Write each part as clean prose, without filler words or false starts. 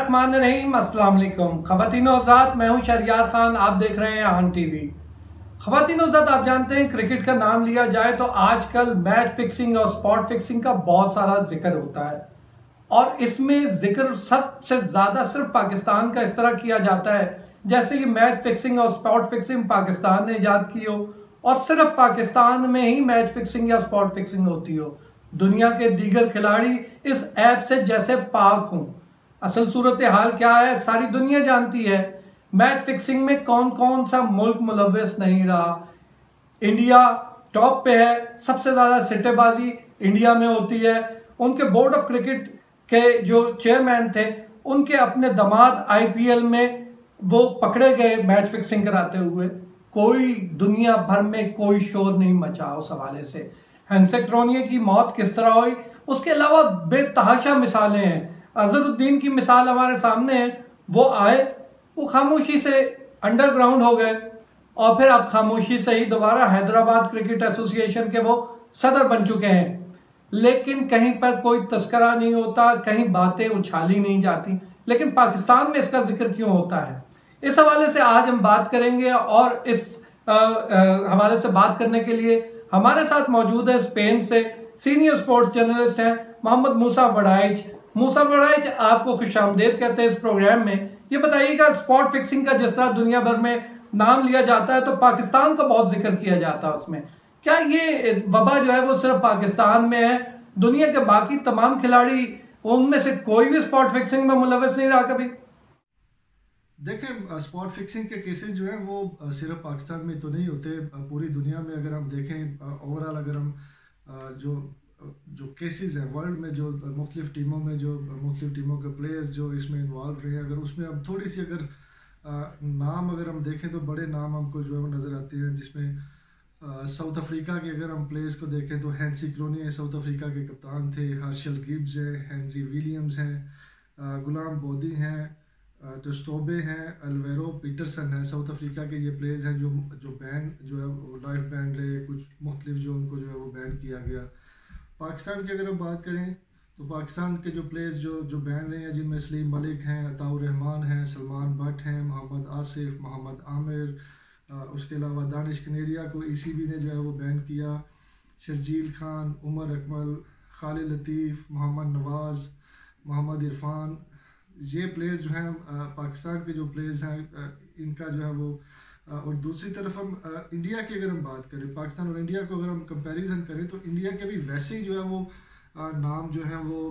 बिस्मिल्लाहिर्रहमानिर्रहीम। अस्सलाम वालेकुम ख़वातीनो हज़रात, मैं हूं शहरियार खान। आप देख रहे हैं आन टीवी। ख़वातीनो हज़रात, आप जानते हैं क्रिकेट का नाम लिया जाए तो आजकल मैच फिक्सिंग और स्पॉट फिक्सिंग का बहुत सारा जिक्र होता है और इसमें जिक्र सबसे ज़्यादा सिर्फ पाकिस्तान का इस तरह किया जाता है जैसे ये मैच फिक्सिंग और स्पॉट फिक्सिंग पाकिस्तान ने ईजाद की हो और सिर्फ पाकिस्तान में ही मैच फिक्सिंग या स्पॉट फिक्सिंग होती हो। दुनिया के दीगर खिलाड़ी इस ऐप से जैसे पाक हों। असल सूरत हाल क्या है सारी दुनिया जानती है। मैच फिक्सिंग में कौन कौन सा मुल्क मुलव्वस नहीं रहा। इंडिया टॉप पे है, सबसे ज्यादा सिट्टेबाजी इंडिया में होती है। उनके बोर्ड ऑफ क्रिकेट के जो चेयरमैन थे उनके अपने दामाद आईपीएल में वो पकड़े गए मैच फिक्सिंग कराते हुए। कोई दुनिया भर में कोई शोर नहीं मचा उस हवाले से। हैंसेक रोनिये की मौत किस तरह हुई, उसके अलावा बेतहाशा मिसालें हैं। अजहरुद्दीन की मिसाल हमारे सामने है। वो आए, वो खामोशी से अंडरग्राउंड हो गए और फिर अब खामोशी से ही दोबारा हैदराबाद क्रिकेट एसोसिएशन के वो सदर बन चुके हैं। लेकिन कहीं पर कोई तस्करा नहीं होता, कहीं बातें उछाली नहीं जाती। लेकिन पाकिस्तान में इसका जिक्र क्यों होता है, इस हवाले से आज हम बात करेंगे। और इस हवाले से बात करने के लिए हमारे साथ मौजूद है स्पेन से सीनियर स्पोर्ट्स जर्नलिस्ट हैं मोहम्मद मूसा वड़ाइच। मूसा वड़ाइच, आपको खुशामदीद कहते हैं इस प्रोग्राम में। ये बताइएगा, स्पॉट फिक्सिंग का जिस तरह दुनिया भर में नाम लिया जाता है तो पाकिस्तान का बहुत जिक्र किया जाता है उसमें, क्या ये वबा जो है वो सिर्फ पाकिस्तान में है? दुनिया के बाकी तमाम खिलाड़ी उनमें से कोई भी स्पॉट फिक्सिंग में मुलव्वस नहीं रहा कभी? देखें, स्पॉट फिक्सिंग के केसेस जो हैं वो सिर्फ पाकिस्तान में तो नहीं होते, पूरी दुनिया में अगर हम देखें ओवरऑल, अगर हम जो जो केसेस हैं वर्ल्ड में, जो मुख्तलिफ टीमों में जो मुख्तलिफ टीमों के प्लेयर्स जो इसमें इन्वॉल्व रहे हैं, अगर उसमें अब थोड़ी सी अगर नाम अगर हम देखें तो बड़े नाम हमको जो है वो नज़र आते हैं। जिसमें साउथ अफ्रीका के अगर हम प्लेयर्स को देखें तो हैंसी क्रोनी साउथ अफ्रीका के कप्तान थे, हर्शल गिब्स हैं, हेनरी विलियम्स हैं, गुलाम बोदी हैं, टोस्टोबे हैं, अल्वेरो पीटरसन है। साउथ अफ्रीका के ये प्लेयर्स हैं जो बैन जो है वो लाइफ बैन रहे, कुछ मुख्तलिफ जो उनको जो है वो बैन किया गया। पाकिस्तान की अगर हम बात करें तो पाकिस्तान के जो प्लेयर्स जो बैन रहे हैं, जिनमें सलीम मलिक हैं, अताउर रहमान हैं, सलमान भट्ट हैं, मोहम्मद आसिफ, मोहम्मद आमिर, उसके अलावा दानिश कनेरिया को ईसीबी ने जो है वो बैन किया, शर्जील खान, उमर अकमल, खालिद लतीफ़, मोहम्मद नवाज़, मोहम्मद इरफान, ये प्लेयर्स जो हैं पाकिस्तान के जो प्लेयर्स हैं इनका जो है वो। और दूसरी तरफ हम इंडिया की अगर हम बात करें, पाकिस्तान और इंडिया को अगर हम कंपैरिजन करें तो इंडिया के भी वैसे ही जो है वो नाम जो है वो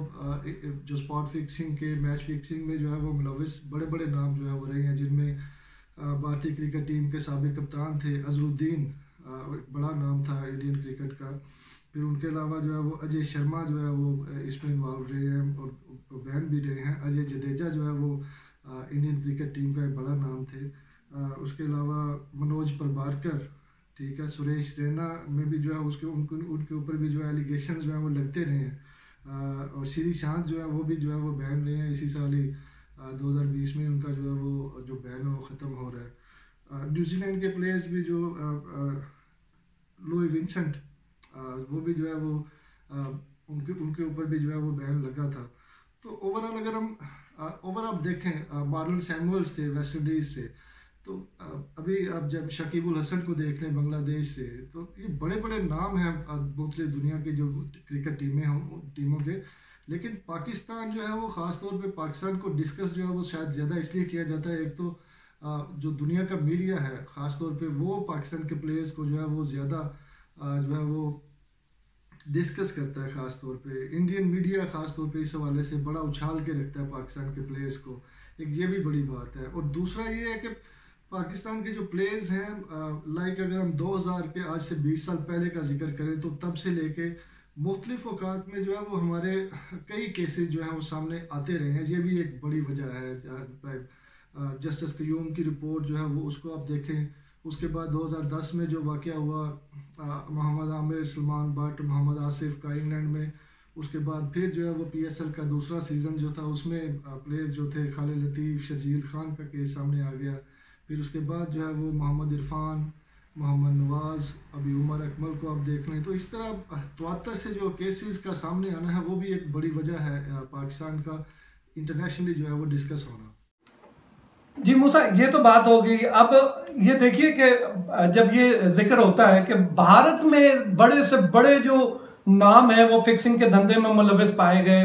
जो स्पॉट फिक्सिंग के मैच फिक्सिंग में जो है वो मुलव्वस बड़े बड़े नाम जो है वो रहे हैं। जिनमें भारतीय क्रिकेट टीम के साबिक कप्तान थे अजहरुद्दीन, बड़ा नाम था इंडियन क्रिकेट का। फिर उनके अलावा जो है वो अजय शर्मा जो है वो इसमें इन्वॉल्व रहे हैं और बैन भी रहे हैं। अजय जडेजा जो है वो इंडियन क्रिकेट टीम का एक बड़ा नाम थे। उसके अलावा मनोज परबारकर, ठीक है, सुरेश रैना में भी जो है उनके ऊपर भी जो है एलिगेशन जो है वो लगते रहे हैं। और श्री शांत जो है वो भी जो है वो बैन रहे हैं। इसी साल ही 2020 में उनका जो है वो जो बैन है वो ख़त्म हो रहा है। न्यूजीलैंड के प्लेयर्स भी जो लुई विंसेंट, वो भी जो है वो उनके ऊपर भी जो है वो बैन लगा था। तो ओवरऑल अगर हम ओवरऑल देखें, मार्लन सैमुअल्स थे वेस्ट इंडीज़ से, तो अभी आप जब शकीबुल हसन को देख लें बांग्लादेश से, तो ये बड़े बड़े नाम हैं मुख्तलिफ दुनिया के जो क्रिकेट टीमों के। लेकिन पाकिस्तान जो है वो ख़ास तौर पे पाकिस्तान को डिस्कस जो है वो शायद ज़्यादा इसलिए किया जाता है। एक तो जो दुनिया का मीडिया है ख़ास तौर पे वो पाकिस्तान के प्लेयर्स को जो है वो ज़्यादा जो है वो डिस्कस करता है। ख़ास तौर पे इंडियन मीडिया ख़ास तौर पे इस हवाले से बड़ा उछाल के रखता है पाकिस्तान के प्लेयर्स को। एक ये भी बड़ी बात है। और दूसरा ये है कि पाकिस्तान के जो प्लेयर्स हैं, लाइक अगर हम 2000 के आज से 20 साल पहले का जिक्र करें तो तब से लेके मुख्तलिफ औकात में जो है वो हमारे कई केसेस जो हैं वो सामने आते रहे हैं। ये भी एक बड़ी वजह है। जस्टिस क्यूम की रिपोर्ट जो है वो उसको आप देखें। उसके बाद 2010 में जो वाक़या हुआ मोहम्मद आमिर, सलमान भट्ट, मोहम्मद आसिफ का इंग्लैंड में, उसके बाद फिर जो है वो PSL का दूसरा सीज़न जो था उसमें प्लेयर्स जो थे खालिद लतीफ़, शर्जील खान का केस सामने आ गया। फिर उसके बाद जो है वो मोहम्मद इरफान, मोहम्मद नवाज़, अभी उमर अकमल को आप देख लें। तो इस तरह 73 से जो केसेस का सामने आना है वो भी एक बड़ी वजह है पाकिस्तान का इंटरनेशनली जो है वो डिस्कस होना। जी मूसा, ये तो बात हो गई। अब ये देखिए कि जब ये जिक्र होता है कि भारत में बड़े से बड़े जो नाम है वो फिक्सिंग के धंधे में मुलविस पाए गए,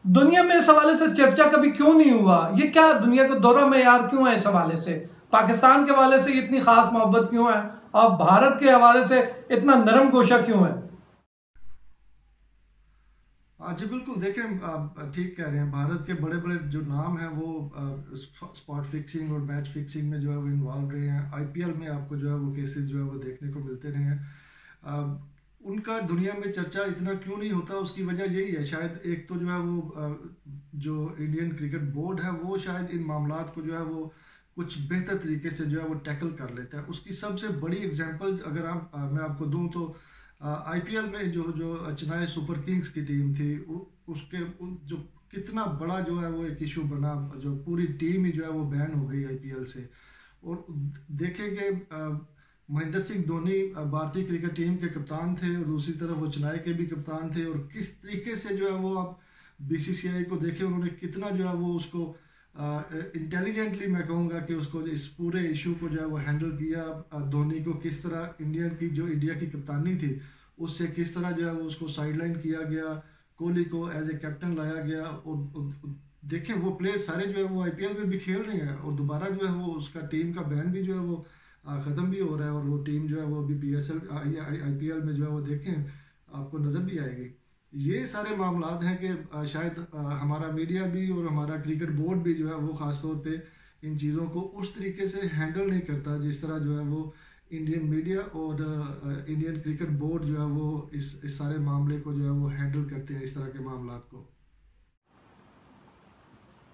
दुनिया में इस हवाले से चर्चा कभी क्यों नहीं हुआ? ये क्या दुनिया का दौरा मेयार क्यों है? इस हवाले से पाकिस्तान के हवाले से इतनी खास मोहब्बत क्यों है और भारत के हवाले से इतना नरम गोशा क्यों है? जी बिल्कुल, देखें आप ठीक कह रहे हैं। भारत के बड़े बड़े जो नाम हैं वो स्पॉट फिक्सिंग और मैच फिक्सिंग में जो है वो इन्वॉल्व रहे हैं। आईपीएल में आपको जो है वो केसेस जो है वो देखने को मिलते रहे हैं। उनका दुनिया में चर्चा इतना क्यों नहीं होता, उसकी वजह यही है शायद। एक तो जो है वो जो इंडियन क्रिकेट बोर्ड है वो शायद इन मामलात को जो है वो कुछ बेहतर तरीके से जो है वो टैकल कर लेता है। उसकी सबसे बड़ी एग्जांपल अगर मैं आपको दूं तो आईपीएल में जो जो चेन्नई सुपर किंग्स की टीम थी उसके जो कितना बड़ा जो है वो एक इशू बना, जो पूरी टीम ही जो है वो बैन हो गई आईपीएल से। और देखेंगे महेंद्र सिंह धोनी भारतीय क्रिकेट टीम के कप्तान थे और दूसरी तरफ वो चेन्नई के भी कप्तान थे, और किस तरीके से जो है वो आप बीसीसीआई को देखें उन्होंने कितना जो है वो उसको इंटेलिजेंटली मैं कहूँगा कि उसको इस पूरे इशू को जो है वो हैंडल किया। धोनी को किस तरह इंडिया की कप्तानी थी उससे किस तरह जो है वो उसको साइडलाइन किया गया, कोहली को एज ए कैप्टन लाया गया। और देखें वो प्लेयर सारे जो है वो आईपीएल में भी खेल रहे हैं और दोबारा जो है वो उसका टीम का बैन भी जो है वो ख़त्म भी हो रहा है, और वो टीम जो है वो अभी पीएसएल आईपीएल में जो है वो देखें आपको नज़र भी आएगी। ये सारे मामलात हैं कि शायद हमारा मीडिया भी और हमारा क्रिकेट बोर्ड भी जो है वो ख़ास तौर पे इन चीज़ों को उस तरीके से हैंडल नहीं करता जिस तरह जो है वो इंडियन मीडिया और इंडियन क्रिकेट बोर्ड जो है वो इस सारे मामले को जो है वो हैंडल करते हैं, इस तरह के मामलात को।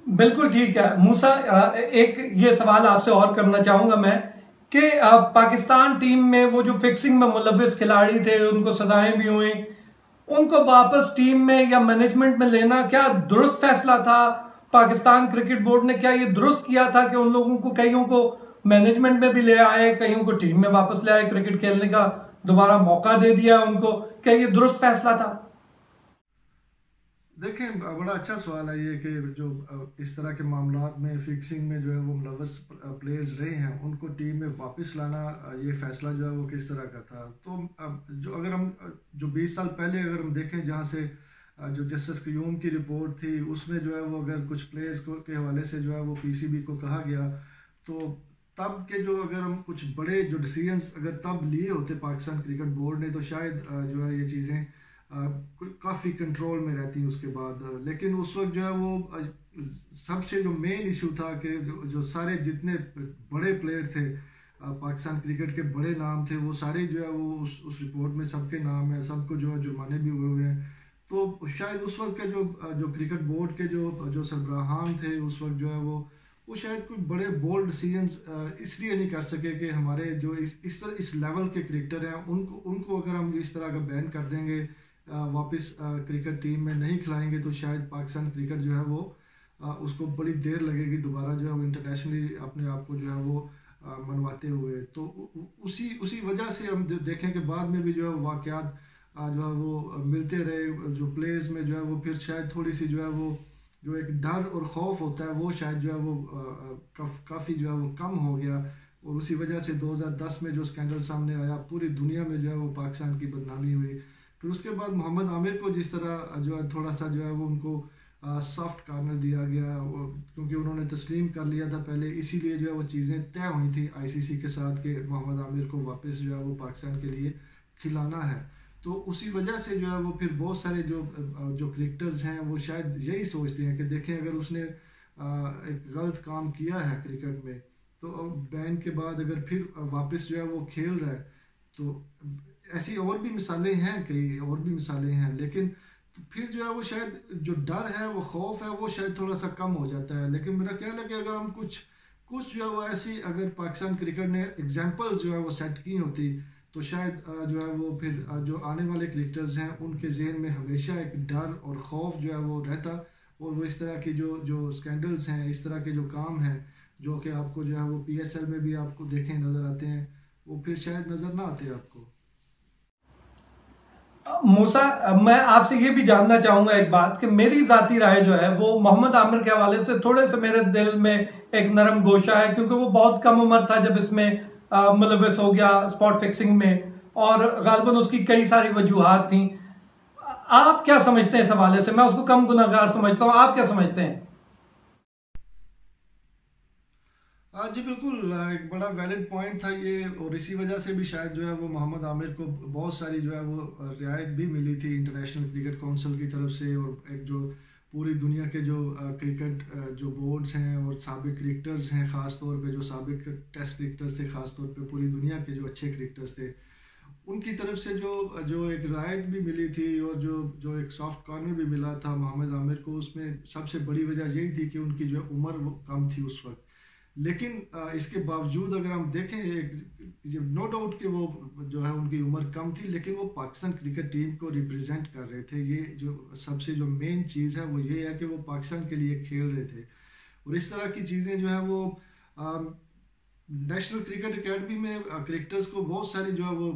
बिल्कुल ठीक है मूसा, एक ये सवाल आपसे और करना चाहूंगा मैं कि पाकिस्तान टीम में वो जो फिक्सिंग में मुलविस खिलाड़ी थे उनको सजाएं भी हुई, उनको वापस टीम में या मैनेजमेंट में लेना क्या दुरुस्त फैसला था? पाकिस्तान क्रिकेट बोर्ड ने क्या ये दुरुस्त किया था कि उन लोगों को, कईयों को मैनेजमेंट में भी ले आए, कईयों को टीम में वापस ले आए, क्रिकेट खेलने का दोबारा मौका दे दिया उनको? क्या ये दुरुस्त फैसला था? देखें बड़ा अच्छा सवाल है ये कि जो इस तरह के मामलात में फिक्सिंग में जो है वो मुलव्वस प्लेयर्स रहे हैं उनको टीम में वापस लाना, ये फ़ैसला जो है वो किस तरह का था। तो जो अगर हम जो 20 साल पहले अगर हम देखें जहाँ से जो जस्टिस क्यूम की रिपोर्ट थी उसमें जो है वो अगर कुछ प्लेयर्स को के हवाले से जो है वो पीसीबी को कहा गया, तो तब के जो अगर हम कुछ बड़े जो डिसीजंस अगर तब लिए होते पाकिस्तान क्रिकेट बोर्ड ने तो शायद जो है ये चीज़ें काफ़ी कंट्रोल में रहती हैं उसके बाद। लेकिन उस वक्त जो है वो सबसे जो मेन इशू था कि जो सारे जितने बड़े प्लेयर थे पाकिस्तान क्रिकेट के बड़े नाम थे वो सारे जो है वो उस रिपोर्ट में सबके नाम है, सबको जो है जुर्माने भी हुए हुए हैं। तो शायद उस वक्त के जो क्रिकेट बोर्ड के जो सरबराहान थे उस वक्त जो है वो शायद कोई बड़े बोल्ड डिसीजंस इसलिए नहीं कर सके कि हमारे जो इस लेवल के क्रिकेटर हैं उनको अगर हम इस तरह का बैन कर देंगे, वापस क्रिकेट टीम में नहीं खिलाएंगे, तो शायद पाकिस्तान क्रिकेट जो है वो उसको बड़ी देर लगेगी दोबारा जो है वो इंटरनेशनली अपने आप को जो है वो मनवाते हुए। तो उसी वजह से हम देखें कि बाद में भी जो है वाक़यात जो है वो मिलते रहे जो प्लेयर्स में जो है वो फिर शायद थोड़ी सी जो है वो जो एक डर और खौफ होता है वो शायद जो है वो काफ़ी जो है वो कम हो गया। और उसी वजह से 2010 में जो स्कैंडल सामने आया पूरी दुनिया में जो है वो पाकिस्तान की बदनामी हुई। फिर उसके बाद मोहम्मद आमिर को जिस तरह जो है थोड़ा सा जो है वो उनको सॉफ्ट कॉर्नर दिया गया क्योंकि उन्होंने तस्लीम कर लिया था पहले, इसीलिए जो है वो चीज़ें तय हुई थी आईसीसी के साथ कि मोहम्मद आमिर को वापस जो है वो पाकिस्तान के लिए खिलाना है। तो उसी वजह से जो है वो फिर बहुत सारे जो क्रिकेटर्स हैं वो शायद यही सोचते हैं कि देखें अगर उसने एक गलत काम किया है क्रिकेट में तो बैन के बाद अगर फिर वापस जो है वो खेल रहा है, तो ऐसी और भी मिसालें हैं, कई और भी मिसालें हैं। लेकिन फिर जो है वो शायद जो डर है वो खौफ है वो शायद थोड़ा सा कम हो जाता है। लेकिन मेरा ख्याल है कि अगर हम कुछ जो है वो ऐसी अगर पाकिस्तान क्रिकेट ने एग्जांपल्स जो है वो सेट की होती तो शायद जो है वो फिर जो आने वाले क्रिकेटर्स हैं उनके जहन में हमेशा एक डर और खौफ जो है वो रहता, और वो इस तरह की जो स्कैंडल्स हैं, इस तरह के जो काम हैं जो कि आपको जो है वो पीएसएल में भी आपको देखें नज़र आते हैं, वो फिर शायद नज़र ना आते आपको। मूसा, मैं आपसे ये भी जानना चाहूंगा एक बात कि मेरी जाती राय जो है वो मोहम्मद आमिर के हवाले से थोड़े से मेरे दिल में एक नरम गोशा है, क्योंकि वो बहुत कम उम्र था जब इसमें मुलविस हो गया स्पॉट फिक्सिंग में, और गालबन उसकी कई सारी वजूहात थी। आप क्या समझते हैं इस हवाले से? मैं उसको कम गुनहगार समझता हूं, आप क्या समझते हैं? हाँ जी बिल्कुल, एक बड़ा वैलिड पॉइंट था ये, और इसी वजह से भी शायद जो है वो मोहम्मद आमिर को बहुत सारी जो है वो रियायत भी मिली थी इंटरनेशनल क्रिकेट काउंसिल की तरफ से, और एक जो पूरी दुनिया के जो क्रिकेट जो बोर्ड्स हैं और साबिक क्रिकेटर्स हैं, ख़ास तौर पे जो साबिक टेस्ट क्रिकेटर्स थे, ख़ास तौर पे पूरी दुनिया के जो अच्छे क्रिकेटर्स थे, उनकी तरफ से जो जो एक रायत भी मिली थी और जो जो एक सॉफ्ट कॉर्नर भी मिला था मोहम्मद आमिर को, उसमें सबसे बड़ी वजह यही थी कि उनकी जो उम्र वो कम थी उस वक्त। लेकिन इसके बावजूद अगर हम देखें, एक नो डाउट कि वो जो है उनकी उम्र कम थी, लेकिन वो पाकिस्तान क्रिकेट टीम को रिप्रेजेंट कर रहे थे। ये जो सबसे जो मेन चीज़ है वो ये है कि वो पाकिस्तान के लिए खेल रहे थे। और इस तरह की चीज़ें जो है वो नेशनल क्रिकेट एकेडमी में क्रिकेटर्स को बहुत सारी जो है वो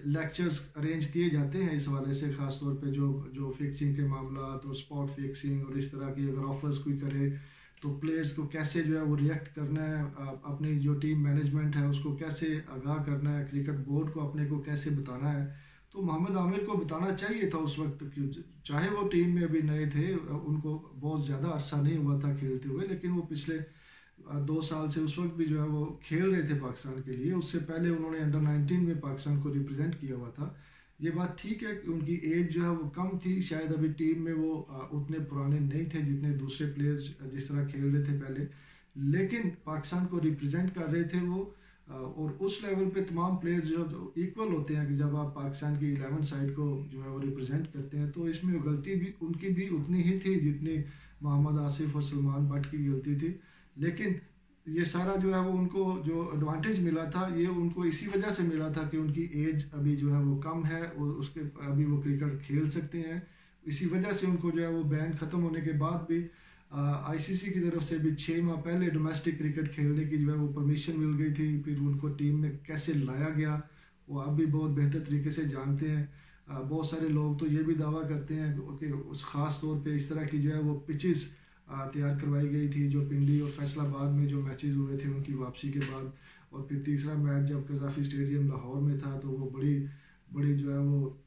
लेक्चर्स अरेंज किए जाते हैं इस हवाले से, ख़ास तौर पे जो जो फिक्सिंग के मामला और स्पॉट फिक्सिंग और इस तरह की अगर ऑफर्स कोई करे तो प्लेयर्स को कैसे जो है वो रिएक्ट करना है, अपनी जो टीम मैनेजमेंट है उसको कैसे आगाह करना है, क्रिकेट बोर्ड को अपने को कैसे बताना है। तो मोहम्मद आमिर को बताना चाहिए था उस वक्त, चाहे वो टीम में अभी नए थे, उनको बहुत ज़्यादा अरसा नहीं हुआ था खेलते हुए, लेकिन वो पिछले 2 साल से उस वक्त भी जो है वो खेल रहे थे पाकिस्तान के लिए। उससे पहले उन्होंने अंडर 19 में पाकिस्तान को रिप्रेजेंट किया हुआ था। ये बात ठीक है कि उनकी एज जो है वो कम थी, शायद अभी टीम में वो उतने पुराने नहीं थे जितने दूसरे प्लेयर्स जिस तरह खेल रहे थे पहले, लेकिन पाकिस्तान को रिप्रेजेंट कर रहे थे वो। और उस लेवल पे तमाम प्लेयर्स जो इक्वल होते हैं कि जब आप पाकिस्तान की 11 साइड को जो है वो रिप्रेजेंट करते हैं, तो इसमें गलती भी उनकी भी उतनी ही थी जितनी मोहम्मद आसिफ और सलमान बट की गलती थी। लेकिन ये सारा जो है वो उनको जो एडवांटेज मिला था ये उनको इसी वजह से मिला था कि उनकी एज अभी जो है वो कम है और उसके अभी वो क्रिकेट खेल सकते हैं। इसी वजह से उनको जो है वो बैन ख़त्म होने के बाद भी आईसीसी की तरफ से भी 6 माह पहले डोमेस्टिक क्रिकेट खेलने की जो है वो परमिशन मिल गई थी। फिर उनको टीम में कैसे लाया गया वो आप भी बहुत बेहतर तरीके से जानते हैं। बहुत सारे लोग तो ये भी दावा करते हैं कि उस ख़ास तौर पे इस तरह की जो है वो पिचेस तैयार करवाई गई थी जो पिंडी और फैसलाबाद में जो मैचेस हुए थे उनकी वापसी के बाद। और फिर तीसरा मैच जब कज़ाफ़ी स्टेडियम लाहौर में था तो वो बड़ी बड़ी जो है वो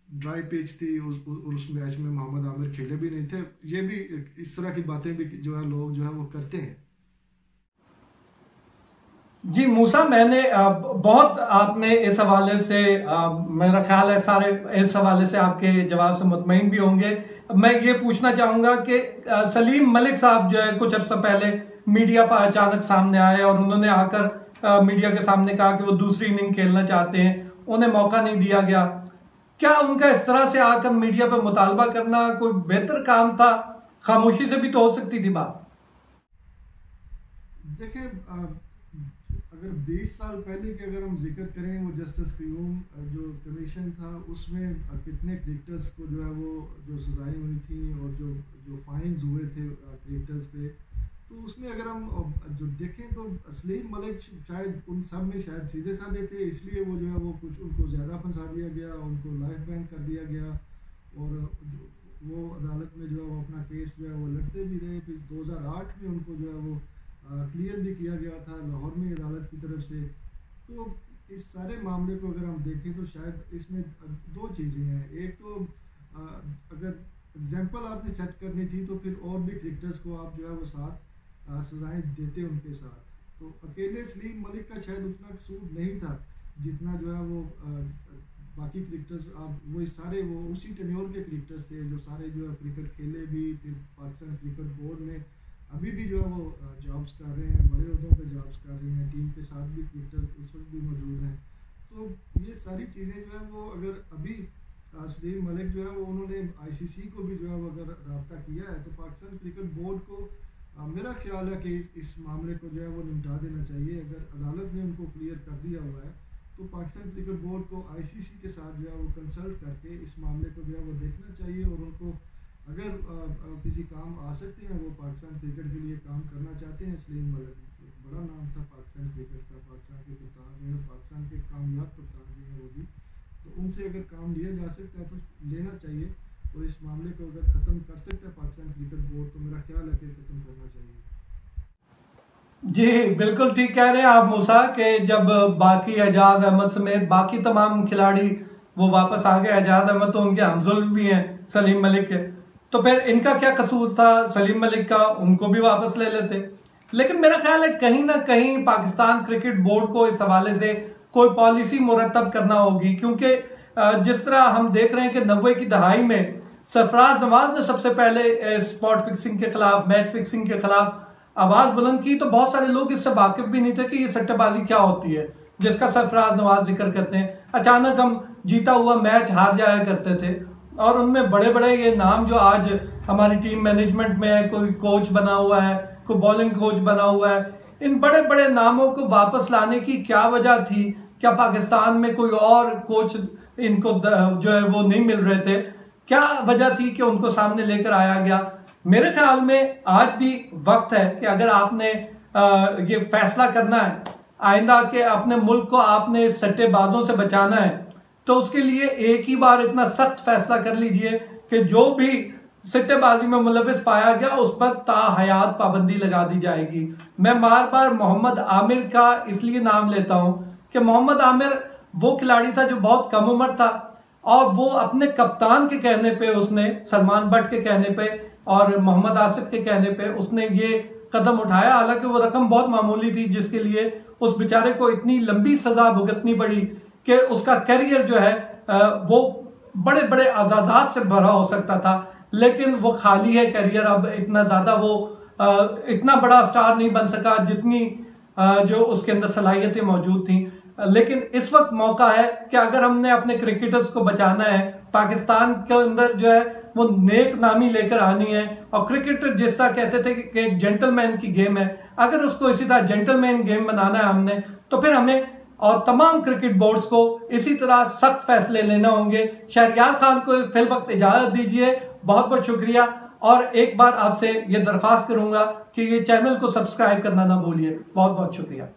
ड्राई पिच थी, उस मैच में मोहम्मद आमिर खेले भी नहीं थे। ये भी इस तरह की बातें भी जो है लोग जो है वो करते हैं। जी मूसा, मैंने बहुत आपने इस हवाले से मेरा ख्याल है सारे इस हवाले से आपके जवाब से मुतमईन भी होंगे। मैं ये पूछना चाहूंगा कि सलीम मलिक साहब जो है कुछ अर्सा पहले मीडिया पर अचानक सामने आए और उन्होंने आकर मीडिया के सामने कहा कि वो दूसरी इनिंग खेलना चाहते हैं, उन्हें मौका नहीं दिया गया। क्या उनका इस तरह से आकर मीडिया पर मुतालबा करना कोई बेहतर काम था? खामोशी से भी तो हो सकती थी बात। देखिए, अगर 20 साल पहले के अगर हम जिक्र करें, वो जस्टिस क्यूम जो कमीशन था उसमें कितने क्रिकेटर्स को जो है वो जो सजाएं हुई थी और जो जो फाइन्स हुए थे क्रिकेटर्स पे, तो उसमें अगर हम जो देखें तो सलीम मलिक शायद उन सब में शायद सीधे साधे थे, इसलिए वो जो है वो कुछ उनको ज़्यादा फंसा दिया गया, उनको लाइफ बैन कर दिया गया। और वो अदालत में जो है वो अपना केस जो है वो लड़ते भी रहे। फिर 2008 में उनको जो है वो क्लियर भी किया गया था लाहौर में अदालत की तरफ से। तो इस सारे मामले को अगर हम देखें तो शायद इसमें दो चीज़ें हैं। एक तो अगर एग्जाम्पल आपने सेट करनी थी तो फिर और भी क्रिकेटर्स को आप जो है वो साथ सजाएं देते उनके साथ। तो अकेले सलीम मलिक का शायद उतना कसूर नहीं था जितना जो है वो बाकी क्रिकेटर्स आप वो सारे वो उसी टेन्योर के क्रिकेटर्स थे जो सारे जो है क्रिकेट खेले भी, फिर पाकिस्तान क्रिकेट बोर्ड में अभी भी जो है वो जॉब्स कर रहे हैं, बड़े उहदों पे जॉब्स कर रहे हैं, टीम के साथ भी क्रिकेटर्स इस वक्त भी मौजूद हैं। तो ये सारी चीज़ें जो है वो अगर अभी सलीम मलिक जो है वो उन्होंने आईसीसी को भी जो है वो अगर रब्ता किया है तो पाकिस्तान क्रिकेट बोर्ड को मेरा ख्याल है कि इस मामले को जो है वो निपटा देना चाहिए। अगर अदालत ने उनको क्लियर कर दिया हुआ है तो पाकिस्तान क्रिकेट बोर्ड को आईसीसी के साथ जो है वो कंसल्ट करके इस मामले को जो है वो देखना चाहिए। और उनको अगर किसी काम आ सकते हैं, वो पाकिस्तान क्रिकेट के लिए काम करना चाहते हैं। सलीम मलिक बड़ा नाम था पाकिस्तान क्रिकेट का, पाकिस्तान के कप्तान हैं, पाकिस्तान के कामयाब कप्तान भी हैं वो भी। तो उनसे अगर काम लिया जा सकता है तो लेना चाहिए, और इस मामले को अगर ख़त्म कर सकता है पाकिस्तान क्रिकेट बोर्ड तो मेरा ख्याल है कि ख़त्म करना चाहिए। जी बिल्कुल ठीक कह रहे हैं आप मूसा, कि जब बाकी एजाज अहमद समेत बाकी तमाम खिलाड़ी वो वापस आ गए, एजाज अहमद तो उनके हमजुल्फ भी हैं सलीम मलिक के, तो फिर इनका क्या कसूर था सलीम मलिक का, उनको भी वापस ले लेते। लेकिन मेरा ख्याल है कहीं ना कहीं पाकिस्तान क्रिकेट बोर्ड को इस हवाले से कोई पॉलिसी मुरतब करना होगी, क्योंकि जिस तरह हम देख रहे हैं कि 90 की दहाई में सरफराज नवाज ने सबसे पहले स्पॉट फिक्सिंग के खिलाफ, मैच फिक्सिंग के खिलाफ आवाज बुलंद की, तो बहुत सारे लोग इससे वाकिफ भी नहीं थे कि ये सट्टेबाजी क्या होती है जिसका सरफराज नवाज जिक्र करते हैं। अचानक हम जीता हुआ मैच हार जाया करते थे, और उनमें बड़े बड़े ये नाम जो आज हमारी टीम मैनेजमेंट में है, कोई कोच बना हुआ है, कोई बॉलिंग कोच बना हुआ है, इन बड़े बड़े नामों को वापस लाने की क्या वजह थी? क्या पाकिस्तान में कोई और कोच इनको जो है वो नहीं मिल रहे थे? क्या वजह थी कि उनको सामने लेकर आया गया? मेरे ख्याल में आज भी वक्त है कि अगर आपने ये फैसला करना है आइंदा के अपने मुल्क को आपने सट्टेबाजों से बचाना है, तो उसके लिए एक ही बार इतना सख्त फैसला कर लीजिए कि जो भी सट्टेबाजी में मुलविस पाया गया उस पर ताहयात पाबंदी लगा दी जाएगी। मैं बार बार मोहम्मद आमिर का इसलिए नाम लेता हूं कि मोहम्मद आमिर वो खिलाड़ी था जो बहुत कम उम्र था, और वो अपने कप्तान के कहने पे, उसने सलमान बट के कहने पे और मोहम्मद आसिफ के कहने पे उसने ये कदम उठाया। हालांकि वो रकम बहुत मामूली थी जिसके लिए उस बेचारे को इतनी लंबी सजा भुगतनी पड़ी कि उसका करियर जो है वो बड़े बड़े अजाजात से भरा हो सकता था, लेकिन वो खाली है करियर। अब इतना ज्यादा वो इतना बड़ा स्टार नहीं बन सका जितनी जो उसके अंदर सलाहियतें मौजूद थी। लेकिन इस वक्त मौका है कि अगर हमने अपने क्रिकेटर्स को बचाना है, पाकिस्तान के अंदर जो है वो नेक नामी लेकर आनी है, और क्रिकेट जिस तरह कहते थे कि एक जेंटलमैन की गेम है, अगर उसको इसी तरह जेंटलमैन गेम बनाना है हमने, तो फिर हमें और तमाम क्रिकेट बोर्ड्स को इसी तरह सख्त फैसले लेने होंगे। शहरयार खान को फिल वक्त इजाजत दीजिए, बहुत बहुत शुक्रिया, और एक बार आपसे ये दरख्वास्त करूंगा कि ये चैनल को सब्सक्राइब करना ना भूलिए। बहुत बहुत शुक्रिया।